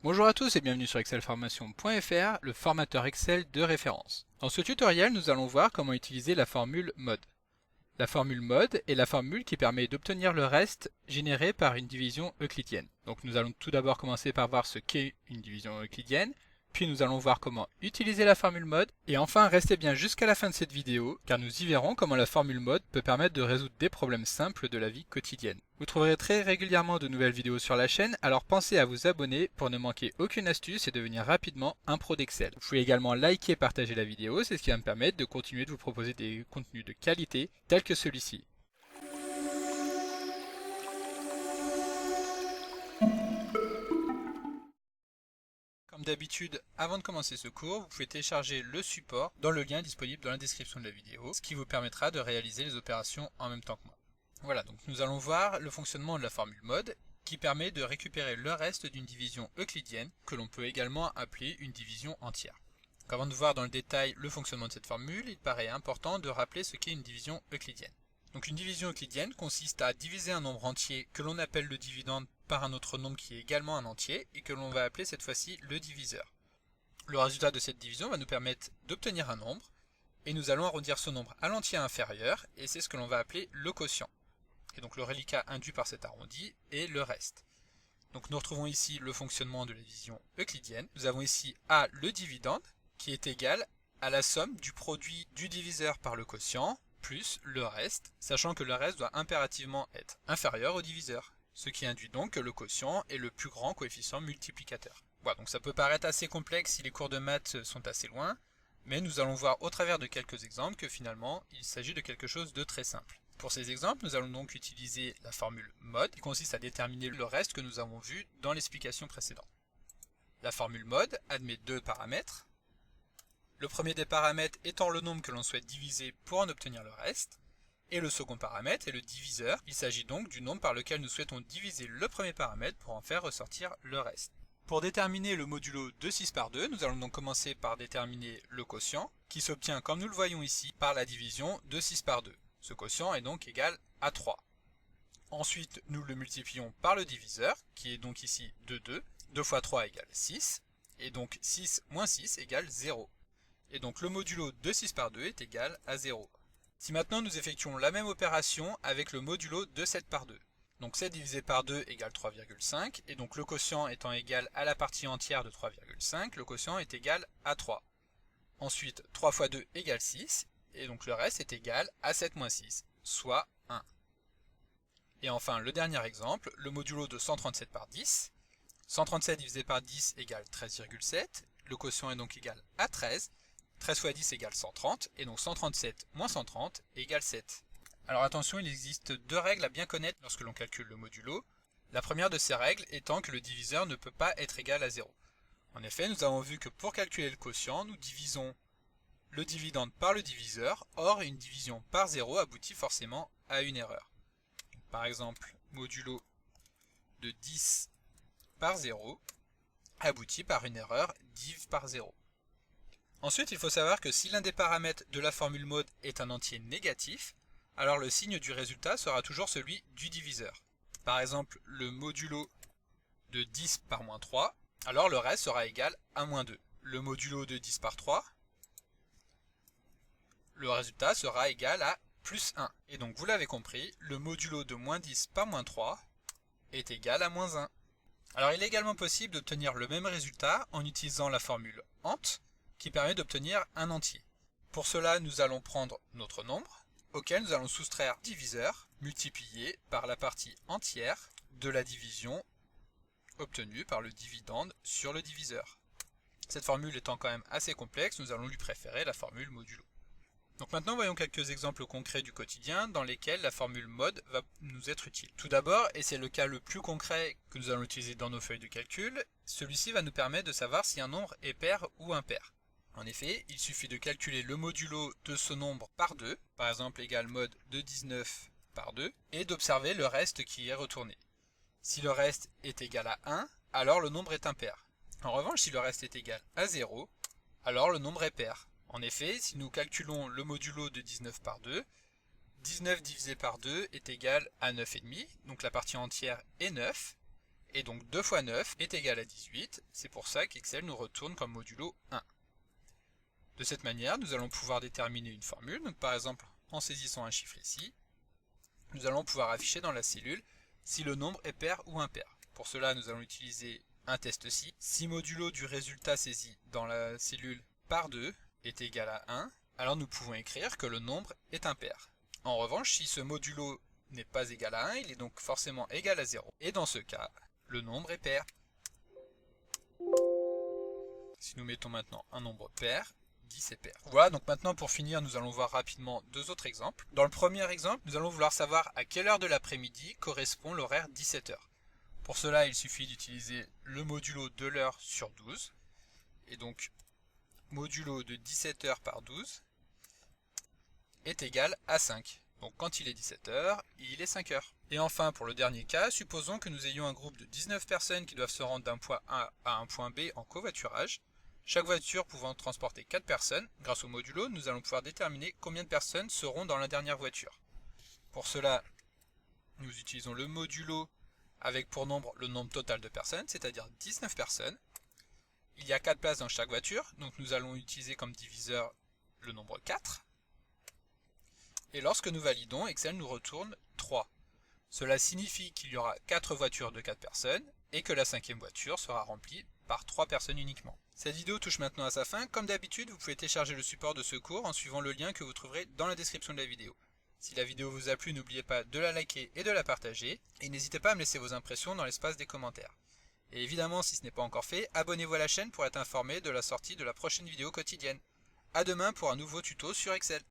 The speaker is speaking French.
Bonjour à tous et bienvenue sur excelformation.fr, le formateur Excel de référence. Dans ce tutoriel, nous allons voir comment utiliser la formule mode. La formule mode est la formule qui permet d'obtenir le reste généré par une division euclidienne. Donc nous allons tout d'abord commencer par voir ce qu'est une division euclidienne, puis nous allons voir comment utiliser la formule mode, et enfin restez bien jusqu'à la fin de cette vidéo, car nous y verrons comment la formule mode peut permettre de résoudre des problèmes simples de la vie quotidienne. Vous trouverez très régulièrement de nouvelles vidéos sur la chaîne, alors pensez à vous abonner pour ne manquer aucune astuce et devenir rapidement un pro d'Excel. Vous pouvez également liker et partager la vidéo, c'est ce qui va me permettre de continuer de vous proposer des contenus de qualité tels que celui-ci. Comme d'habitude, avant de commencer ce cours, vous pouvez télécharger le support dans le lien disponible dans la description de la vidéo, ce qui vous permettra de réaliser les opérations en même temps que moi. Voilà, donc nous allons voir le fonctionnement de la formule mode qui permet de récupérer le reste d'une division euclidienne que l'on peut également appeler une division entière. Donc avant de voir dans le détail le fonctionnement de cette formule, il paraît important de rappeler ce qu'est une division euclidienne. Donc une division euclidienne consiste à diviser un nombre entier que l'on appelle le dividende par un autre nombre qui est également un entier et que l'on va appeler cette fois-ci le diviseur. Le résultat de cette division va nous permettre d'obtenir un nombre et nous allons arrondir ce nombre à l'entier inférieur et c'est ce que l'on va appeler le quotient. Et donc le reliquat induit par cet arrondi est le reste. Donc nous retrouvons ici le fonctionnement de la division euclidienne. Nous avons ici A, le dividende, qui est égal à la somme du produit du diviseur par le quotient plus le reste, sachant que le reste doit impérativement être inférieur au diviseur, ce qui induit donc que le quotient est le plus grand coefficient multiplicateur. Voilà, donc ça peut paraître assez complexe si les cours de maths sont assez loin, mais nous allons voir au travers de quelques exemples que finalement il s'agit de quelque chose de très simple. Pour ces exemples, nous allons donc utiliser la formule mode qui consiste à déterminer le reste que nous avons vu dans l'explication précédente. La formule mode admet deux paramètres. Le premier des paramètres étant le nombre que l'on souhaite diviser pour en obtenir le reste, et le second paramètre est le diviseur. Il s'agit donc du nombre par lequel nous souhaitons diviser le premier paramètre pour en faire ressortir le reste. Pour déterminer le modulo de 6 par 2, nous allons donc commencer par déterminer le quotient, qui s'obtient comme nous le voyons ici par la division de 6 par 2. Ce quotient est donc égal à 3. Ensuite, nous le multiplions par le diviseur, qui est donc ici de 2. 2 fois 3 égale 6, et donc 6 moins 6 égale 0. Et donc le modulo de 6 par 2 est égal à 0. Si maintenant nous effectuons la même opération avec le modulo de 7 par 2. Donc 7 divisé par 2 égale 3,5, et donc le quotient étant égal à la partie entière de 3,5, le quotient est égal à 3. Ensuite, 3 fois 2 égale 6, et donc le reste est égal à 7 moins 6, soit 1. Et enfin, le dernier exemple, le modulo de 137 par 10. 137 divisé par 10 égale 13,7, le quotient est donc égal à 13. 13 fois 10 égale 130, et donc 137 moins 130 égale 7. Alors attention, il existe deux règles à bien connaître lorsque l'on calcule le modulo. La première de ces règles étant que le diviseur ne peut pas être égal à 0. En effet, nous avons vu que pour calculer le quotient, nous divisons le dividende par le diviseur, or une division par 0 aboutit forcément à une erreur. Par exemple, modulo de 10 par 0 aboutit par une erreur div par 0. Ensuite, il faut savoir que si l'un des paramètres de la formule mode est un entier négatif, alors le signe du résultat sera toujours celui du diviseur. Par exemple, le modulo de 10 par moins 3, alors le reste sera égal à moins 2. Le modulo de 10 par 3, le résultat sera égal à plus 1. Et donc vous l'avez compris, le modulo de moins 10 par moins 3 est égal à moins 1. Alors il est également possible d'obtenir le même résultat en utilisant la formule ent, qui permet d'obtenir un entier. Pour cela, nous allons prendre notre nombre, auquel nous allons soustraire diviseur, multiplié par la partie entière de la division obtenue par le dividende sur le diviseur. Cette formule étant quand même assez complexe, nous allons lui préférer la formule modulo. Donc maintenant, voyons quelques exemples concrets du quotidien dans lesquels la formule mode va nous être utile. Tout d'abord, et c'est le cas le plus concret que nous allons utiliser dans nos feuilles de calcul, celui-ci va nous permettre de savoir si un nombre est pair ou impair. En effet, il suffit de calculer le modulo de ce nombre par 2, par exemple égal mode de 19 par 2, et d'observer le reste qui est retourné. Si le reste est égal à 1, alors le nombre est impair. En revanche, si le reste est égal à 0, alors le nombre est pair. En effet, si nous calculons le modulo de 19 par 2, 19 divisé par 2 est égal à 9,5, donc la partie entière est 9, Et donc 2 fois 9 est égal à 18, c'est pour ça qu'Excel nous retourne comme modulo 1. De cette manière, nous allons pouvoir déterminer une formule, donc par exemple en saisissant un chiffre ici, nous allons pouvoir afficher dans la cellule si le nombre est pair ou impair. Pour cela, nous allons utiliser un test si. Si modulo du résultat saisi dans la cellule par 2 est égal à 1, alors nous pouvons écrire que le nombre est impair. En revanche, si ce modulo n'est pas égal à 1, il est donc forcément égal à 0. Et dans ce cas, le nombre est pair. Si nous mettons maintenant un nombre pair, 10 est pair. Voilà, donc maintenant pour finir, nous allons voir rapidement deux autres exemples. Dans le premier exemple, nous allons vouloir savoir à quelle heure de l'après-midi correspond l'horaire 17h. Pour cela, il suffit d'utiliser le modulo de l'heure sur 12. Et donc, modulo de 17h par 12 est égal à 5. Donc quand il est 17h, il est 5h. Et enfin, pour le dernier cas, supposons que nous ayons un groupe de 19 personnes qui doivent se rendre d'un point A à un point B en covoiturage. Chaque voiture pouvant transporter 4 personnes, grâce au modulo, nous allons pouvoir déterminer combien de personnes seront dans la dernière voiture. Pour cela, nous utilisons le modulo avec pour nombre le nombre total de personnes, c'est-à-dire 19 personnes. Il y a 4 places dans chaque voiture, donc nous allons utiliser comme diviseur le nombre 4. Et lorsque nous validons, Excel nous retourne 3. Cela signifie qu'il y aura 4 voitures de 4 personnes et que la cinquième voiture sera remplie par 3 personnes uniquement. Cette vidéo touche maintenant à sa fin. Comme d'habitude, vous pouvez télécharger le support de ce cours en suivant le lien que vous trouverez dans la description de la vidéo. Si la vidéo vous a plu, n'oubliez pas de la liker et de la partager. Et n'hésitez pas à me laisser vos impressions dans l'espace des commentaires. Et évidemment, si ce n'est pas encore fait, abonnez-vous à la chaîne pour être informé de la sortie de la prochaine vidéo quotidienne. A demain pour un nouveau tuto sur Excel.